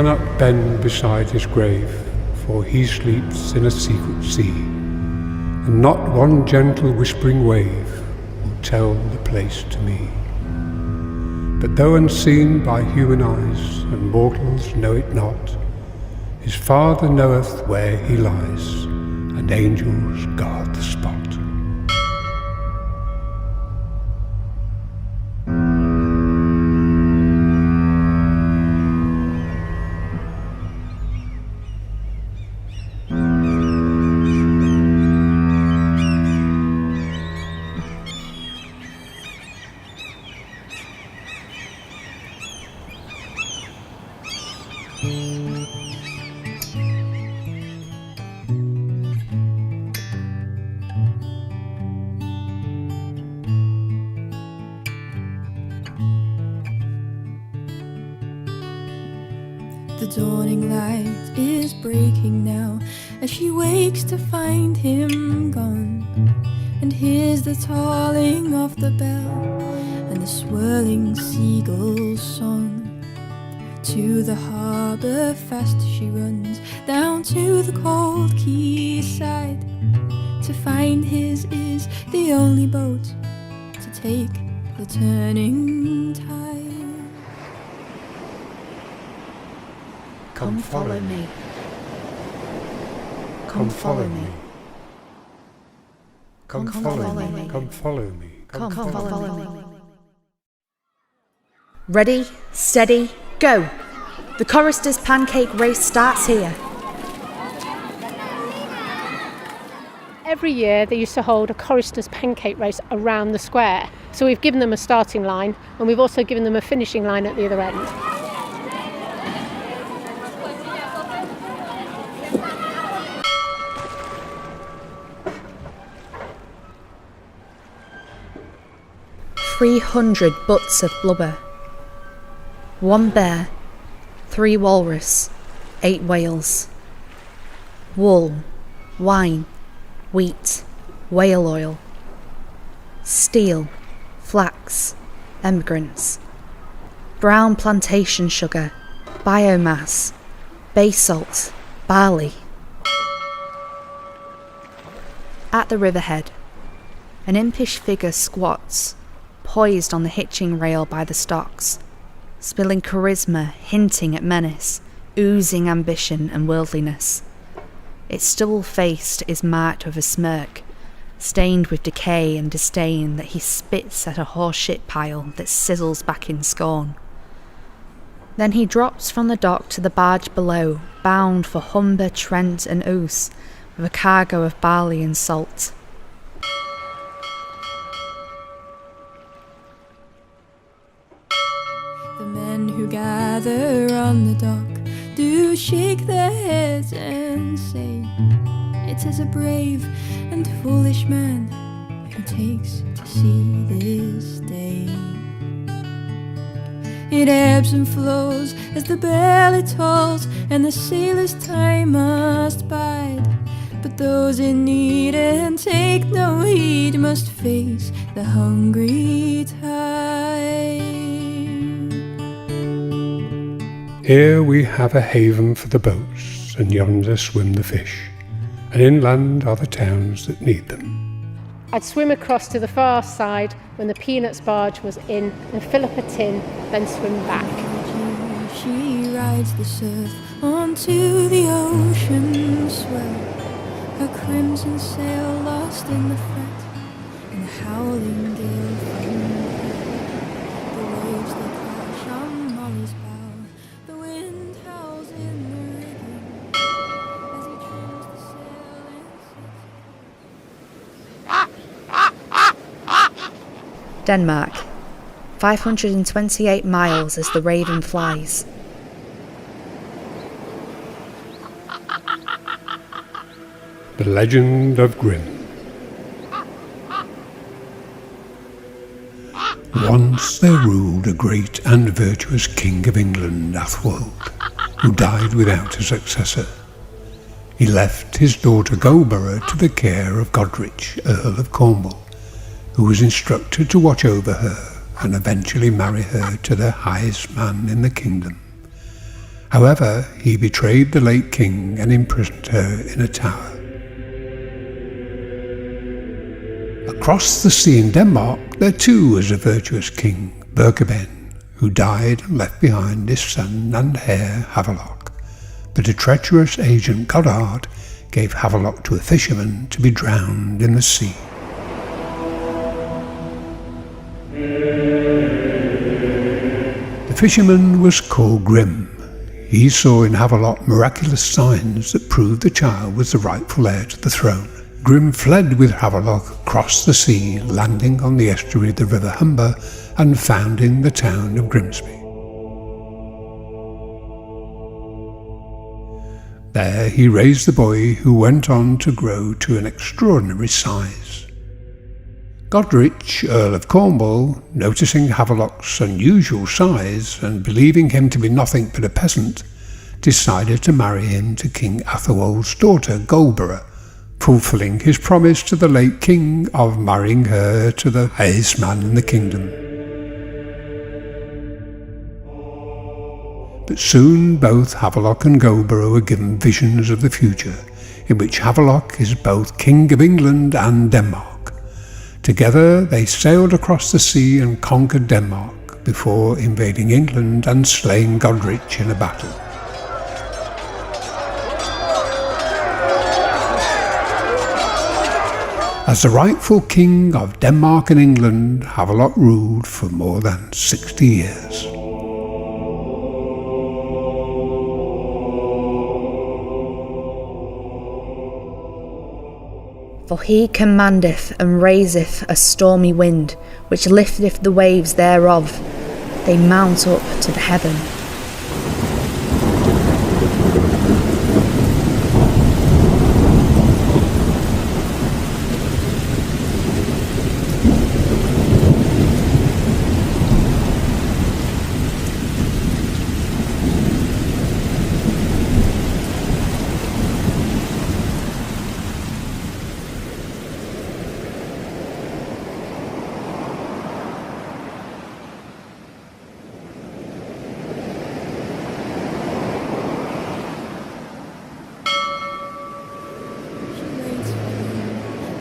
cannot bend beside his grave, for he sleeps in a secret sea, and not one gentle whispering wave will tell the place to me. But though unseen by human eyes, and mortals know it not, his Father knoweth where he lies, and angels guard the spot. The dawning light is breaking now as she wakes to find him gone, and hears the tolling of the bell and the swirling seagull's song. To the harbour fast she runs, down to the cold quayside, to find his is the only boat to take the turning tide. Come follow me. Come follow me. Come follow me. Come follow me. Come follow me. Ready, steady, go! The choristers' pancake race starts here. Every year they used to hold a choristers' pancake race around the square. So we've given them a starting line, and we've also given them a finishing line at the other end. "300 butts of blubber, 1 bear, 3 walrus, 8 whales, wool, wine, wheat, whale oil, steel, flax, emigrants, brown plantation sugar, biomass, bay salt, barley." At the riverhead, an impish figure squats, poised on the hitching rail by the stocks, spilling charisma, hinting at menace, oozing ambition and worldliness. Its stubble face is marked with a smirk, stained with decay and disdain, that he spits at a horseshit pile that sizzles back in scorn. Then he drops from the dock to the barge below, bound for Humber, Trent and Ouse, with a cargo of barley and salt. The men who gather on the dock do shake their heads and say, "It is a brave and foolish man who takes to see this day." It ebbs and flows as the belly tolls, and the sailor's time must bide. But those in need and take no heed must face the hungry tide. Here we have a haven for the boats, and yonder swim the fish, and inland are the towns that need them. I'd swim across to the far side when the peanuts barge was in and fill up a tin, then swim back. She rides the surf onto the ocean swell, her crimson sail lost in the fret, and the howling gale from the waves they crash on Molly's bow. The wind howls in the rigging as he trims the sail and sets. Denmark, 528 miles as the raven flies. The Legend of Grim. Once there ruled a great and virtuous King of England, Athwold, who died without a successor. He left his daughter Goldborough to the care of Godrich, Earl of Cornwall, who was instructed to watch over her and eventually marry her to the highest man in the kingdom. However, he betrayed the late king and imprisoned her in a tower. Across the sea in Denmark, there too was a virtuous king, Birkeben, who died and left behind his son and heir Havelock. But a treacherous agent, Goddard, gave Havelock to a fisherman to be drowned in the sea. The fisherman was called Grim. He saw in Havelock miraculous signs that proved the child was the rightful heir to the throne. Grim fled with Havelock across the sea, landing on the estuary of the River Humber and founding the town of Grimsby. There he raised the boy, who went on to grow to an extraordinary size. Godrich, Earl of Cornwall, noticing Havelock's unusual size and believing him to be nothing but a peasant, decided to marry him to King Athelwold's daughter, Goldborough, fulfilling his promise to the late king of marrying her to the highest man in the kingdom. But soon both Havelock and Goldborough were given visions of the future, in which Havelock is both King of England and Denmark. Together they sailed across the sea and conquered Denmark before invading England and slaying Godrich in a battle. As the rightful king of Denmark and England, Havelock ruled for more than 60 years. For he commandeth and raiseth a stormy wind, which lifteth the waves thereof. They mount up to the heaven.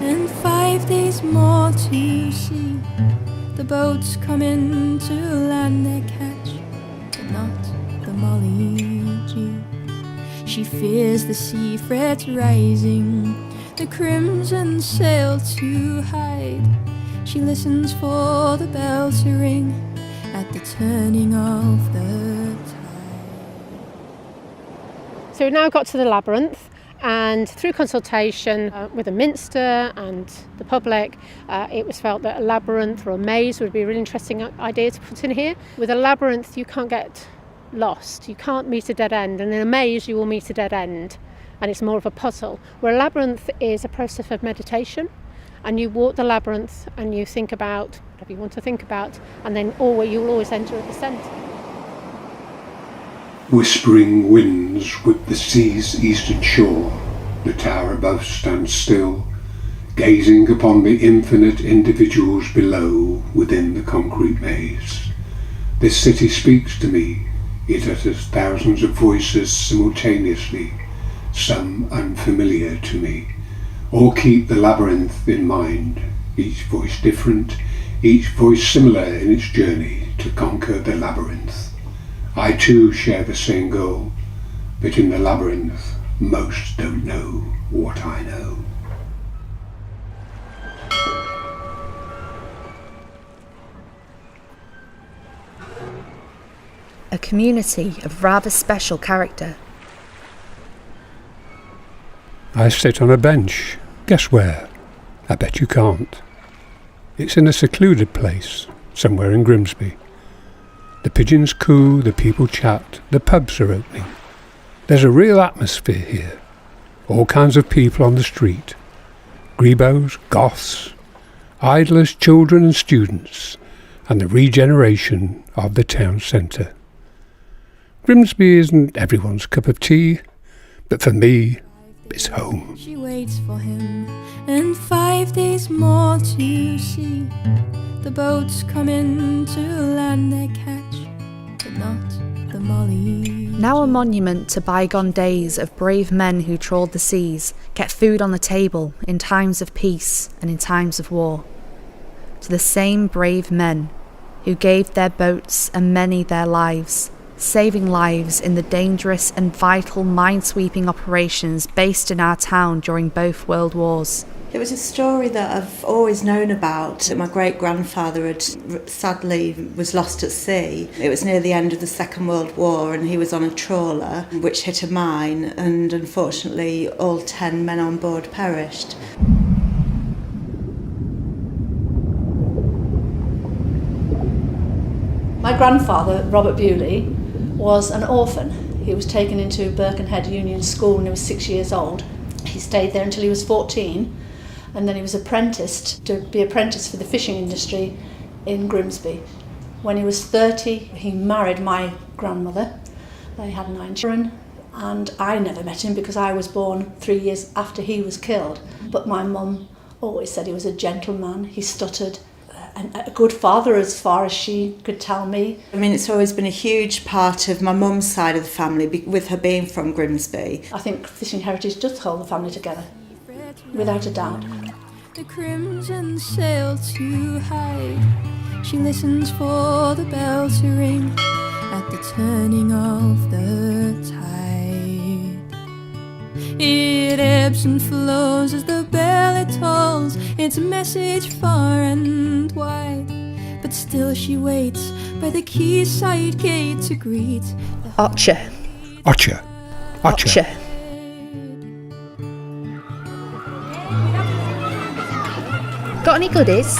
And 5 days more to see the boats come in to land their catch, but not the Molly G. She fears the sea fret rising, the crimson sail to hide. She listens for the bell to ring at the turning of the tide. So we've now got to the labyrinth, and through consultation with the minster and the public, it was felt that a labyrinth or a maze would be a really interesting idea to put in here. With a labyrinth you can't get lost, you can't meet a dead end, and in a maze you will meet a dead end, and it's more of a puzzle. Where a labyrinth is a process of meditation, and you walk the labyrinth and you think about whatever you want to think about, and then you'll always enter at the centre. Whispering winds whip the sea's eastern shore. The tower above stands still, gazing upon the infinite individuals below within the concrete maze. This city speaks to me. It utters thousands of voices simultaneously, some unfamiliar to me. All keep the labyrinth in mind, each voice different, each voice similar in its journey to conquer the labyrinth. I too share the same goal, but in the labyrinth, most don't know what I know. A community of rather special character. I sit on a bench. Guess where? I bet you can't. It's in a secluded place, somewhere in Grimsby. The pigeons coo, the people chat, the pubs are opening. There's a real atmosphere here. All kinds of people on the street. Grebos, goths, idlers, children and students, and the regeneration of the town centre. Grimsby isn't everyone's cup of tea, but for me, it's home. She waits for him, and 5 days more to see the boats come in to land their catch, but not the Molly Now a monument to bygone days of brave men who trawled the seas, kept food on the table in times of peace and in times of war. To the same brave men who gave their boats and many their lives, saving lives in the dangerous and vital mine-sweeping operations based in our town during both World Wars. It was a story that I've always known about, that my great-grandfather had sadly was lost at sea. It was near the end of the Second World War and he was on a trawler which hit a mine, and unfortunately all 10 men on board perished. My grandfather, Robert Bewley, was an orphan. He was taken into Birkenhead Union School when he was 6 years old. He stayed there until he was 14, and then he was apprenticed for the fishing industry in Grimsby. When he was 30, he married my grandmother. They had 9 children, and I never met him because I was born 3 years after he was killed. But my mum always said he was a gentleman. He stuttered. And a good father as far as she could tell me. I mean, it's always been a huge part of my mum's side of the family, with her being from Grimsby. I think fishing heritage does hold the family together, without a doubt. The crimson sail to hide. She listens for the bell to ring at the turning of the tide. It ebbs and flows as the bell it tolls its message far and wide. But still she waits by the quayside gate to greet the Archer. Archer. Archer. Archer. Got any goodies?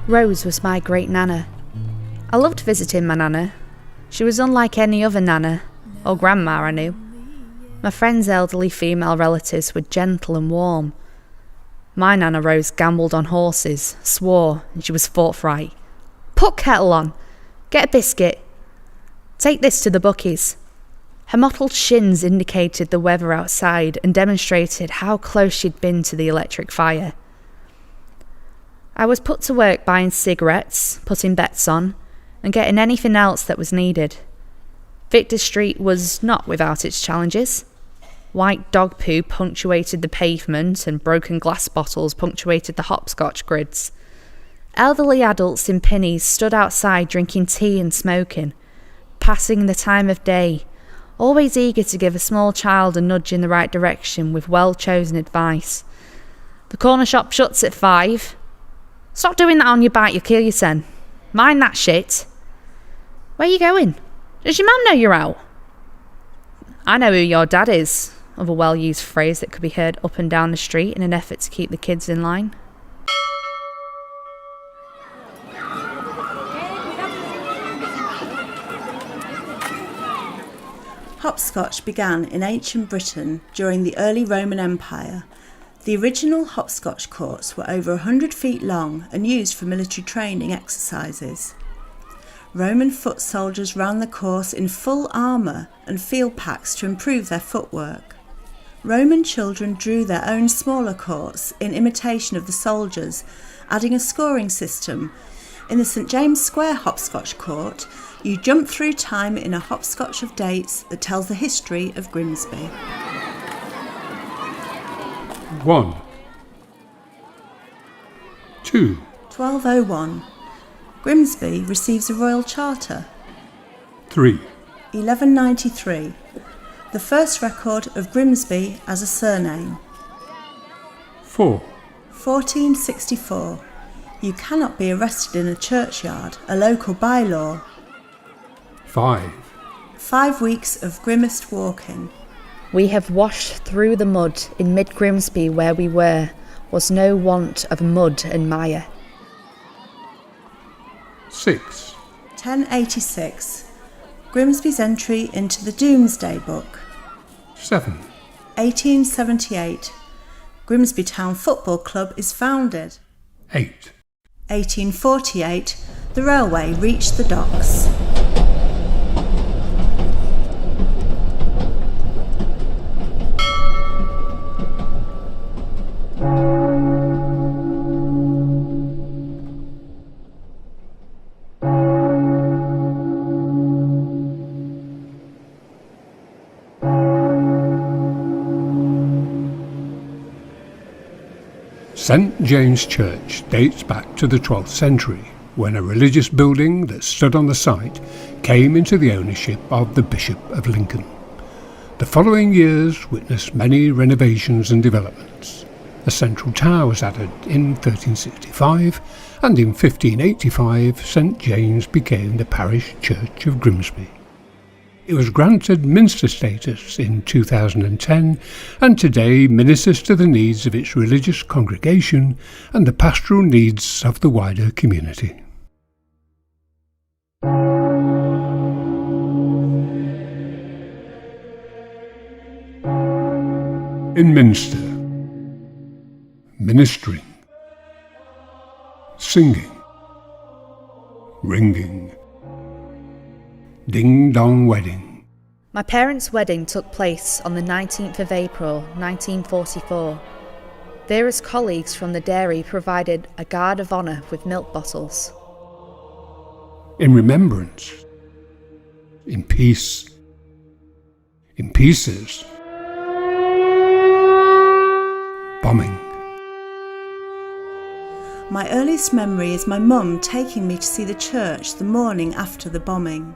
Rose was my great nana. I loved visiting my nana. She was unlike any other nana or grandma I knew. My friends' elderly female relatives were gentle and warm. My nana Rose gambled on horses, swore, and she was forthright. Put kettle on. Get a biscuit. Take this to the bookies. Her mottled shins indicated the weather outside and demonstrated how close she'd been to the electric fire. I was put to work buying cigarettes, putting bets on, and getting anything else that was needed. Victor Street was not without its challenges. White dog poo punctuated the pavement and broken glass bottles punctuated the hopscotch grids. Elderly adults in pinnies stood outside drinking tea and smoking, passing the time of day, always eager to give a small child a nudge in the right direction with well-chosen advice. The corner shop shuts at 5. Stop doing that on your bike, you'll kill your son. Mind that shit. Where you going? Does your mum know you're out? I know who your dad is, of a well-used phrase that could be heard up and down the street in an effort to keep the kids in line. Hopscotch began in ancient Britain during the early Roman Empire. The original hopscotch courts were over 100 feet long and used for military training exercises. Roman foot soldiers ran the course in full armour and field packs to improve their footwork. Roman children drew their own smaller courts in imitation of the soldiers, adding a scoring system. In the St James Square hopscotch court, you jump through time in a hopscotch of dates that tells the history of Grimsby. 1. 2. 1201. Grimsby receives a royal charter. 3. 1193. The first record of Grimsby as a surname. 4. 1464. You cannot be arrested in a churchyard, a local bylaw. 5. 5 weeks of grimmest walking. We have washed through the mud in mid-Grimsby where we were, was no want of mud and mire. 6. 1086. Grimsby's entry into the Domesday Book. 7. 1878. Grimsby Town Football Club is founded. 8. 1848. The railway reached the docks. St James Church dates back to the 12th century, when a religious building that stood on the site came into the ownership of the Bishop of Lincoln. The following years witnessed many renovations and developments. A central tower was added in 1365, and in 1585 St James became the parish church of Grimsby. It was granted minster status in 2010 and today ministers to the needs of its religious congregation and the pastoral needs of the wider community. In Minster, ministering, singing, ringing, ding-dong wedding. My parents' wedding took place on the 19th of April 1944. Vera's colleagues from the dairy provided a guard of honour with milk bottles. In remembrance, in peace, in pieces, bombing. My earliest memory is my mum taking me to see the church the morning after the bombing.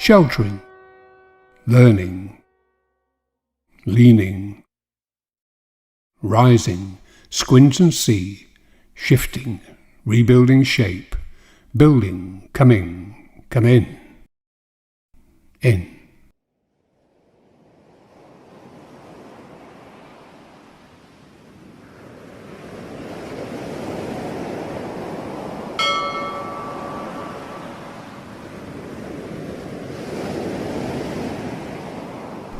Sheltering, learning, leaning, rising, squint and see, shifting, rebuilding shape, building, coming, come in.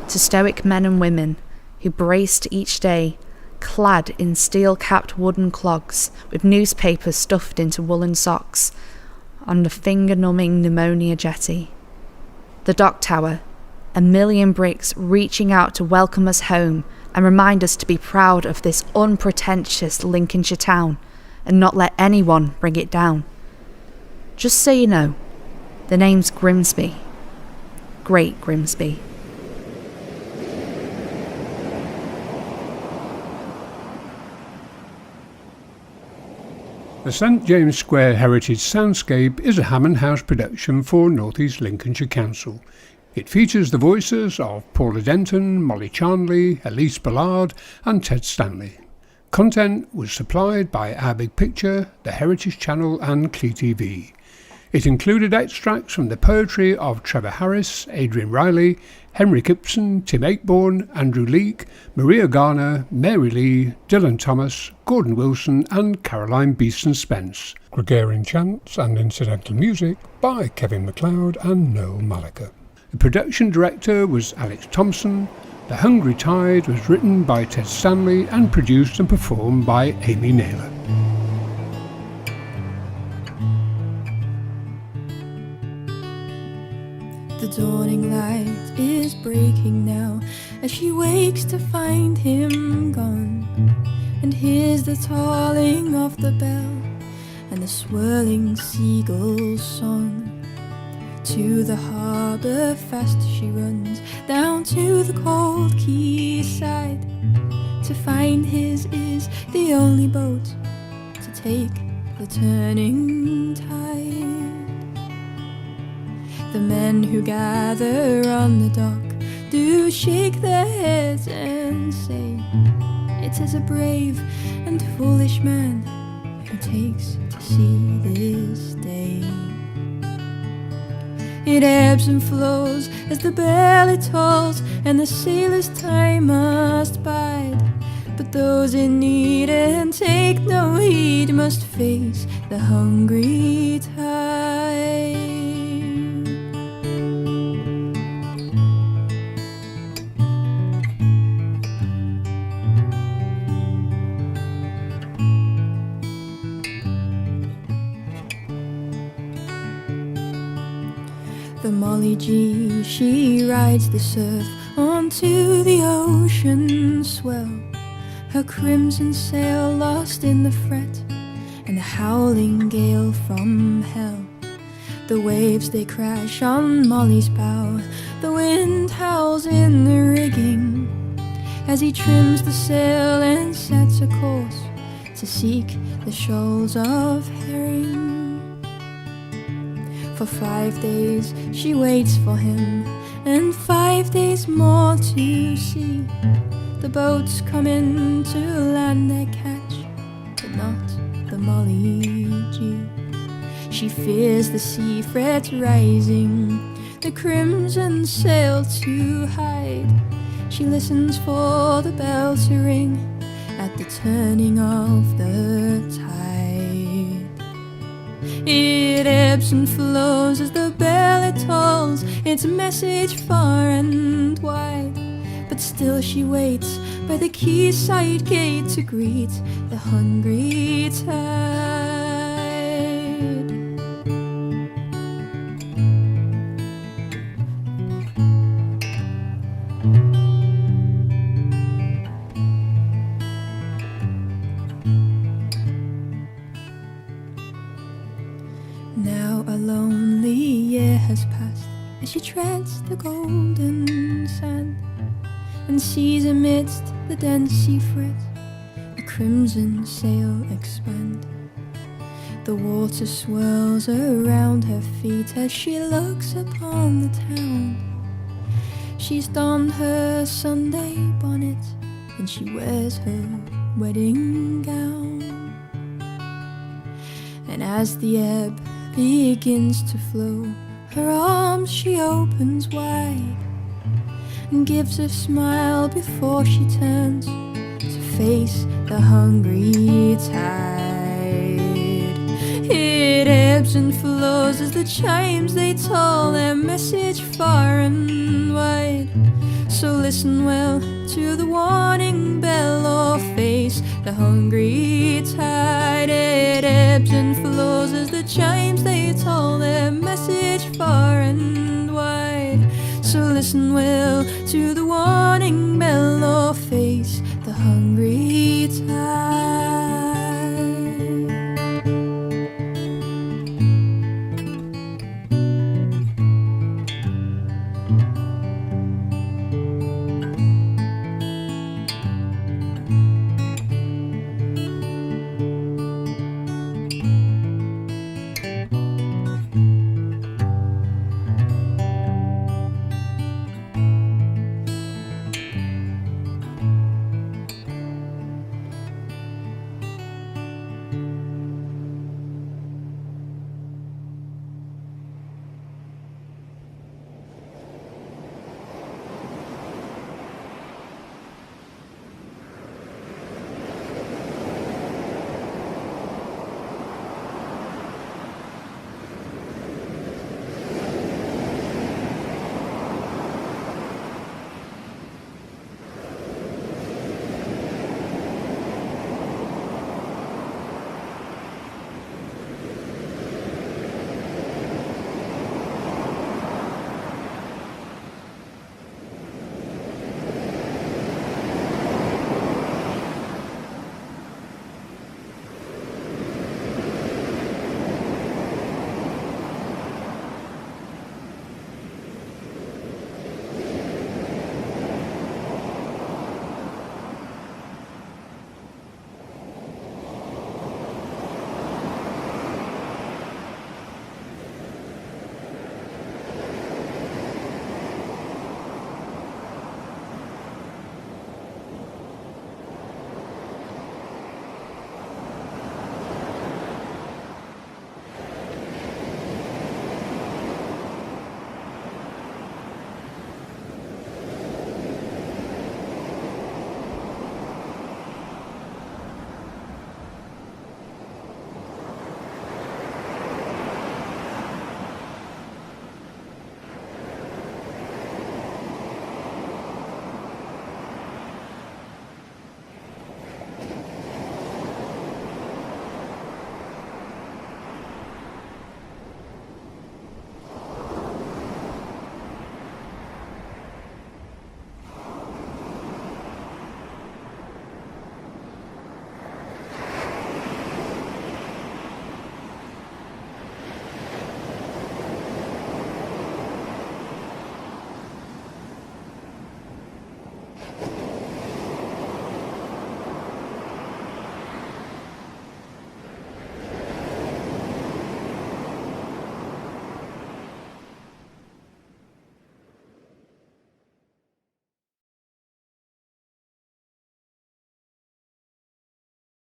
To stoic men and women who braced each day, clad in steel-capped wooden clogs with newspapers stuffed into woolen socks, on the finger-numbing pneumonia jetty. The dock tower, a million bricks reaching out to welcome us home and remind us to be proud of this unpretentious Lincolnshire town and not let anyone bring it down. Just so you know, the name's Grimsby. Great Grimsby. The St James Square Heritage Soundscape is a Hammond House production for North East Lincolnshire Council. It features the voices of Paula Denton, Molly Charnley, Elise Ballard and Ted Stanley. Content was supplied by Our Big Picture, the Heritage Channel and Clee TV. It included extracts from the poetry of Trevor Harris, Adrian Riley, Henry Kipson, Tim Aikborn, Andrew Leake, Maria Garner, Mary Lee, Dylan Thomas, Gordon Wilson and Caroline Beeston Spence. Gregarian chants and incidental music by Kevin MacLeod and Noel Malika. The production director was Alex Thompson. The Hungry Tide was written by Ted Stanley and produced and performed by Amy Naylor. The dawning light is breaking now as she wakes to find him gone, and hears the tolling of the bell and the swirling seagull's song. To the harbour fast she runs, down to the cold quayside, to find his is the only boat to take the turning tide. The men who gather on the dock do shake their heads and say, it is a brave and foolish man who takes to sea this day. It ebbs and flows as the bell it tolls, and the sailor's time must bide. But those in need and take no heed must face the hungry tide. The Molly G, she rides the surf onto the ocean swell, her crimson sail lost in the fret and the howling gale from hell. The waves they crash on Molly's bow, the wind howls in the rigging, as he trims the sail and sets a course to seek the shoals of herring. For 5 days she waits for him, and 5 days more to see. The boats come in to land their catch, but not the Molly G. She fears the sea fret rising, the crimson sail to hide. She listens for the bell to ring at the turning of the tide. It ebbs and flows as the bell it tolls its message far and wide. But still she waits by the quayside gate to greet the hungry tide. Now a lonely year has passed as she treads the golden sand, and sees amidst the dense sea fret a crimson sail expand. The water swirls around her feet as she looks upon the town. She's donned her Sunday bonnet and she wears her wedding gown. And as the ebb begins to flow, her arms she opens wide and gives a smile before she turns to face the hungry tide. It ebbs and flows as the chimes they toll their message far and wide. So listen well to the warning bell or face the hungry tide. It ebbs and flows as the chimes they toll their message far and wide. So listen well to the warning bell